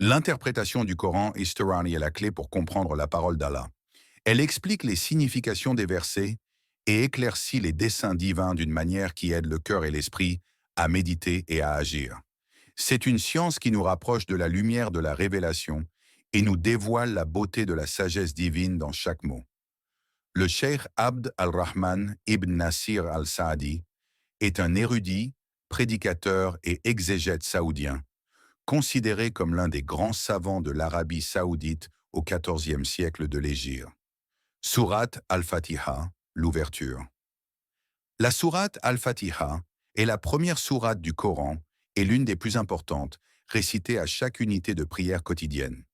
L'interprétation du Coran Istarani est la clé pour comprendre la parole d'Allah. Elle explique les significations des versets et éclaircit les desseins divins d'une manière qui aide le cœur et l'esprit à méditer et à agir. C'est une science qui nous rapproche de la lumière de la révélation et nous dévoile la beauté de la sagesse divine dans chaque mot. Le cheikh Abd al-Rahman ibn Nasir al-Saadi est un érudit, prédicateur et exégète saoudien, considéré comme l'un des grands savants de l'Arabie saoudite au XIVe siècle de l'Hégire. Sourate al-Fatiha, l'ouverture. La sourate al-Fatiha est la première sourate du Coran et l'une des plus importantes, récitée à chaque unité de prière quotidienne.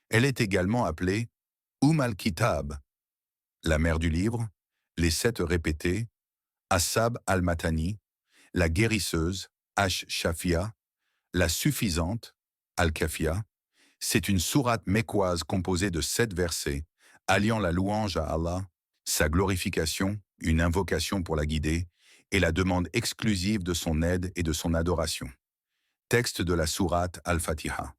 Elle est également appelée al-Kitab, la mère du livre, les sept répétés, Assab al-Matani, la guérisseuse, Ash-Shafia, la suffisante, Al-Kafia. C'est une sourate mécoise composée de 7 versets, alliant la louange à Allah, sa glorification, une invocation pour la guider, et la demande exclusive de son aide et de son adoration. Texte de la sourate Al-Fatiha.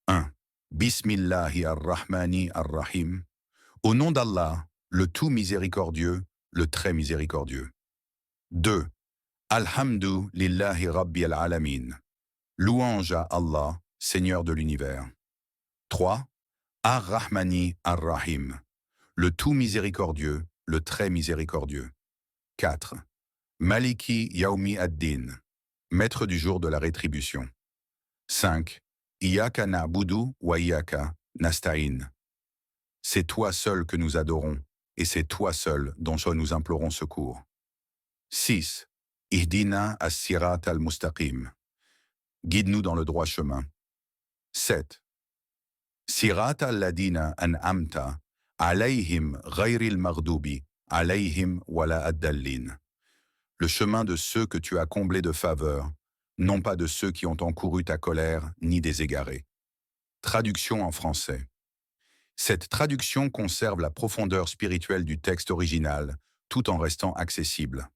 1. Bismillahi ar-Rahmani ar-Rahim. Au nom d'Allah, le tout miséricordieux, le très miséricordieux. 2. Alhamdu lillahi rabbi al-alamin. Louange à Allah, Seigneur de l'univers. 3. Ar-Rahmani ar-Rahim. Le tout miséricordieux, le très miséricordieux. 4. Maliki Yaumi ad-Din. Maître du jour de la rétribution. 5. Iyaka na'budu wa iyaka nasta'in. C'est toi seul que nous adorons, et c'est toi seul dont nous implorons secours. 6. Ihdina as-sirat al-mustaqim. Guide-nous dans le droit chemin. 7. Sirat al-ladina an'amta, alayhim ghayril maghdubi, alayhim wala ad-dallin. Le chemin de ceux que tu as comblés de faveur, non pas de ceux qui ont encouru ta colère, ni des égarés. Traduction en français. Cette traduction conserve la profondeur spirituelle du texte original, tout en restant accessible.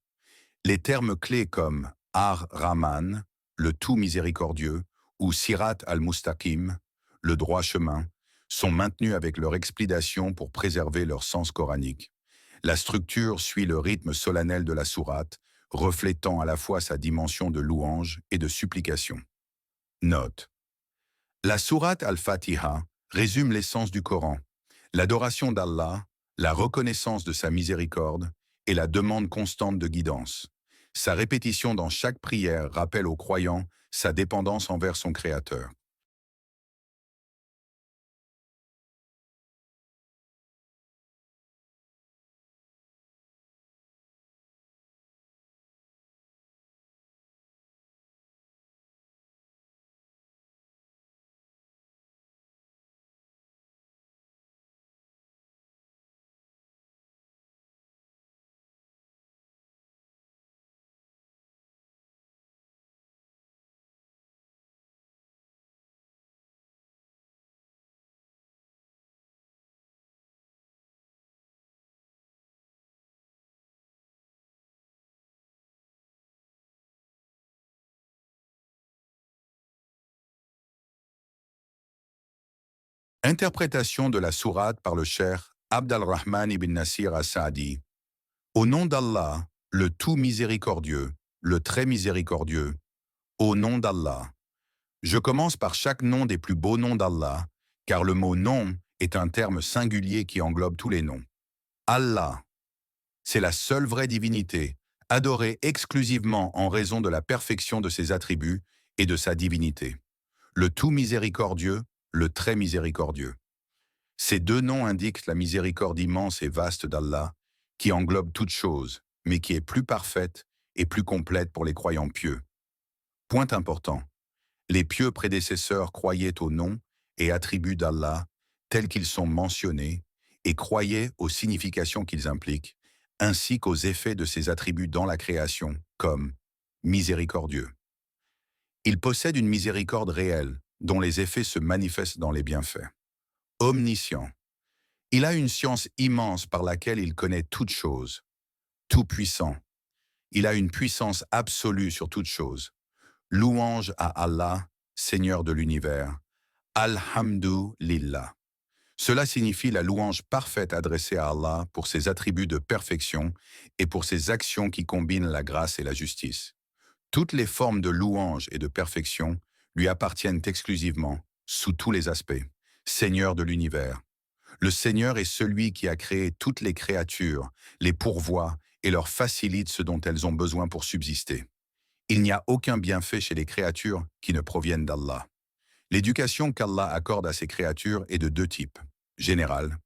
Les termes clés comme Ar-Rahman, le tout miséricordieux, ou Sirat al-Mustaqim, le droit chemin, sont maintenus avec leur explication pour préserver leur sens coranique. La structure suit le rythme solennel de la sourate, reflétant à la fois sa dimension de louange et de supplication. Note. La sourate al-Fatiha résume l'essence du Coran, l'adoration d'Allah, la reconnaissance de sa miséricorde et la demande constante de guidance. Sa répétition dans chaque prière rappelle aux croyants sa dépendance envers son Créateur. Interprétation de la sourate par le cheikh Abd al-Rahman ibn Nasir as-Saadi. Au nom d'Allah, le tout miséricordieux, le très miséricordieux. Au nom d'Allah. Je commence par chaque nom des plus beaux noms d'Allah, car le mot nom est un terme singulier qui englobe tous les noms. Allah, c'est la seule vraie divinité, adorée exclusivement en raison de la perfection de ses attributs et de sa divinité. Le tout miséricordieux, le très miséricordieux. Ces deux noms indiquent la miséricorde immense et vaste d'Allah, qui englobe toutes choses, mais qui est plus parfaite et plus complète pour les croyants pieux. Point important. Les pieux prédécesseurs croyaient aux noms et attributs d'Allah tels qu'ils sont mentionnés et croyaient aux significations qu'ils impliquent, ainsi qu'aux effets de ces attributs dans la création, comme miséricordieux. Il possède une miséricorde réelle, dont les effets se manifestent dans les bienfaits. Omniscient. Il a une science immense par laquelle il connaît toutes choses. Tout-puissant. Il a une puissance absolue sur toutes choses. Louange à Allah, Seigneur de l'univers, Alhamdu lillah. Cela signifie la louange parfaite adressée à Allah pour ses attributs de perfection et pour ses actions qui combinent la grâce et la justice. Toutes les formes de louange et de perfection lui appartiennent exclusivement, sous tous les aspects. Seigneur de l'univers. Le Seigneur est celui qui a créé toutes les créatures, les pourvoit et leur facilite ce dont elles ont besoin pour subsister. Il n'y a aucun bienfait chez les créatures qui ne proviennent d'Allah. L'éducation qu'Allah accorde à ses créatures est de deux types. Générale,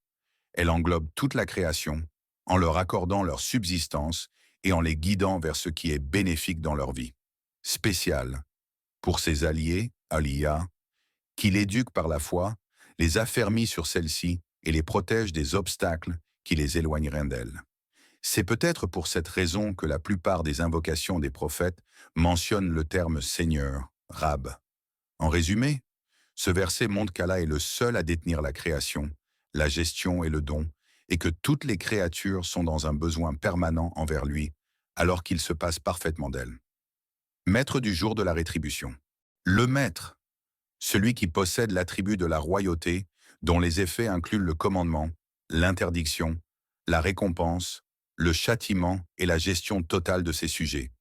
elle englobe toute la création, en leur accordant leur subsistance et en les guidant vers ce qui est bénéfique dans leur vie. Spéciale, pour ses alliés, Aliyah, qui l'éduquent par la foi, les affermit sur celle-ci et les protège des obstacles qui les éloigneraient d'elle. C'est peut-être pour cette raison que la plupart des invocations des prophètes mentionnent le terme Seigneur, Rab. En résumé, ce verset montre qu'Allah est le seul à détenir la création, la gestion et le don, et que toutes les créatures sont dans un besoin permanent envers lui, alors qu'il se passe parfaitement d'elles. Maître du jour de la rétribution. Le maître, celui qui possède l'attribut de la royauté, dont les effets incluent le commandement, l'interdiction, la récompense, le châtiment et la gestion totale de ses sujets.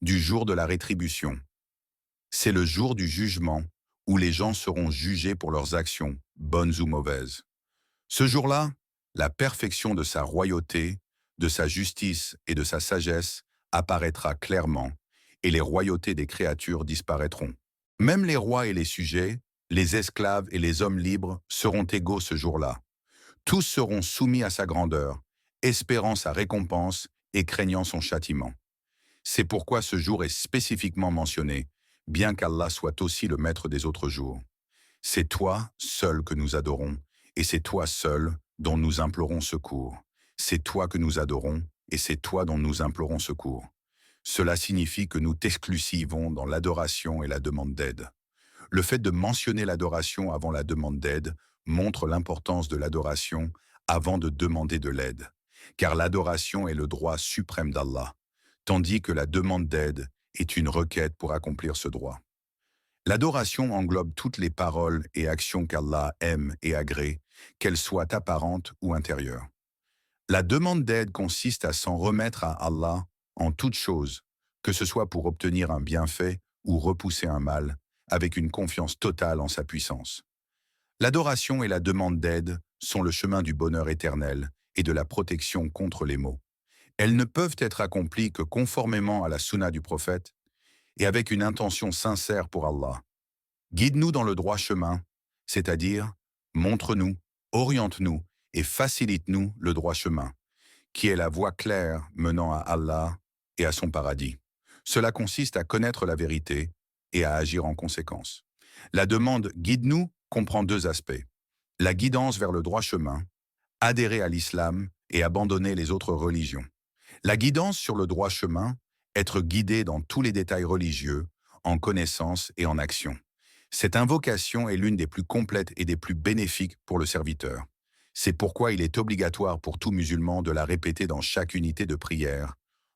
Du jour de la rétribution. C'est le jour du jugement, où les gens seront jugés pour leurs actions, bonnes ou mauvaises. Ce jour-là, la perfection de sa royauté, de sa justice et de sa sagesse apparaîtra clairement, et les royautés des créatures disparaîtront. Même les rois et les sujets, les esclaves et les hommes libres seront égaux ce jour-là. Tous seront soumis à sa grandeur, espérant sa récompense et craignant son châtiment. C'est pourquoi ce jour est spécifiquement mentionné, bien qu'Allah soit aussi le maître des autres jours. C'est toi seul que nous adorons, et c'est toi seul dont nous implorons secours. C'est toi que nous adorons, et c'est toi dont nous implorons secours. Cela signifie que nous t'exclusivons dans l'adoration et la demande d'aide. Le fait de mentionner l'adoration avant la demande d'aide montre l'importance de l'adoration avant de demander de l'aide, car l'adoration est le droit suprême d'Allah, tandis que la demande d'aide est une requête pour accomplir ce droit. L'adoration englobe toutes les paroles et actions qu'Allah aime et agrée, qu'elles soient apparentes ou intérieures. La demande d'aide consiste à s'en remettre à Allah en toute chose, que ce soit pour obtenir un bienfait ou repousser un mal, avec une confiance totale en sa puissance. L'adoration et la demande d'aide sont le chemin du bonheur éternel et de la protection contre les maux. Elles ne peuvent être accomplies que conformément à la sunna du prophète et avec une intention sincère pour Allah. Guide-nous dans le droit chemin, c'est-à-dire montre-nous, oriente-nous et facilite-nous le droit chemin, qui est la voie claire menant à Allah et à son paradis. Cela consiste à connaître la vérité et à agir en conséquence. La demande « guide-nous » comprend deux aspects. La guidance vers le droit chemin, adhérer à l'islam et abandonner les autres religions. La guidance sur le droit chemin, être guidé dans tous les détails religieux, en connaissance et en action. Cette invocation est l'une des plus complètes et des plus bénéfiques pour le serviteur. C'est pourquoi il est obligatoire pour tout musulman de la répéter dans chaque unité de prière,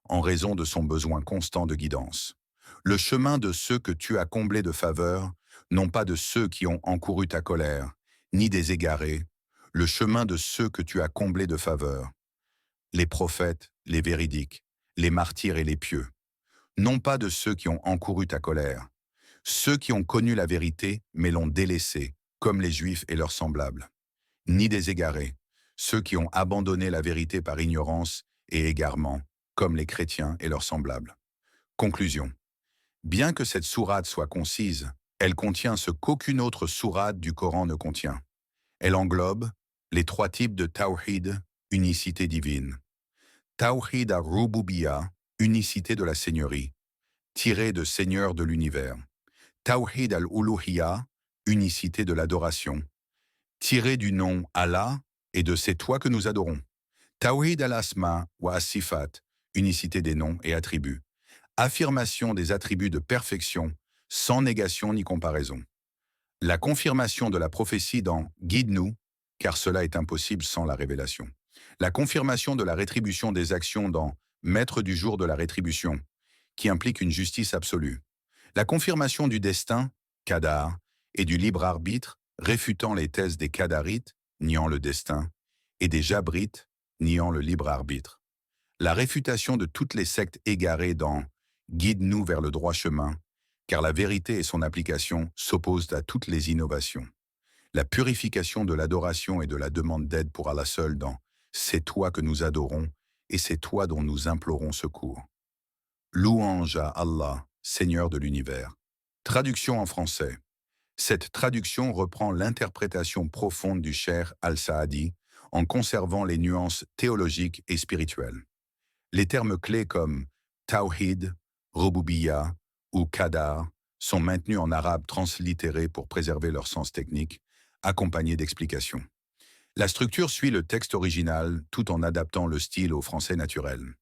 en raison de son besoin constant de guidance. Le chemin de ceux que tu as comblés de faveur, non pas de ceux qui ont encouru ta colère, ni des égarés, le chemin de ceux que tu as comblés de faveur. Les prophètes, les véridiques, les martyrs et les pieux. Non pas de ceux qui ont encouru ta colère, ceux qui ont connu la vérité mais l'ont délaissée, comme les Juifs et leurs semblables. Ni des égarés, ceux qui ont abandonné la vérité par ignorance et égarement, comme les chrétiens et leurs semblables. Conclusion. Bien que cette sourate soit concise, elle contient ce qu'aucune autre sourate du Coran ne contient. Elle englobe les trois types de Tawhid, unicité divine. Tawhid al-Rububiyya, unicité de la Seigneurie, tiré de Seigneur de l'univers. Tawhid al-Uluhiyya, unicité de l'adoration, tiré du nom Allah et de c'est toi que nous adorons. Tawhid al-Asma wa as-Sifat, unicité des noms et attributs, affirmation des attributs de perfection, sans négation ni comparaison. La confirmation de la prophétie dans « Guide-nous », car cela est impossible sans la révélation. La confirmation de la rétribution des actions dans « Maître du jour de la rétribution », qui implique une justice absolue. La confirmation du destin, Qadar, et du libre arbitre, réfutant les thèses des Qadarites, niant le destin, et des Jabrites, niant le libre arbitre. La réfutation de toutes les sectes égarées dans Guide-nous vers le droit chemin, car la vérité et son application s'opposent à toutes les innovations. La purification de l'adoration et de la demande d'aide pour Allah seul dans C'est toi que nous adorons et c'est toi dont nous implorons secours. Louange à Allah, Seigneur de l'univers. Traduction en français. Cette traduction reprend l'interprétation profonde du Cheikh al-Saadi en conservant les nuances théologiques et spirituelles. Les termes clés comme Tawhid, Rububiyya ou Qadar sont maintenus en arabe translittéré pour préserver leur sens technique, accompagnés d'explications. La structure suit le texte original tout en adaptant le style au français naturel.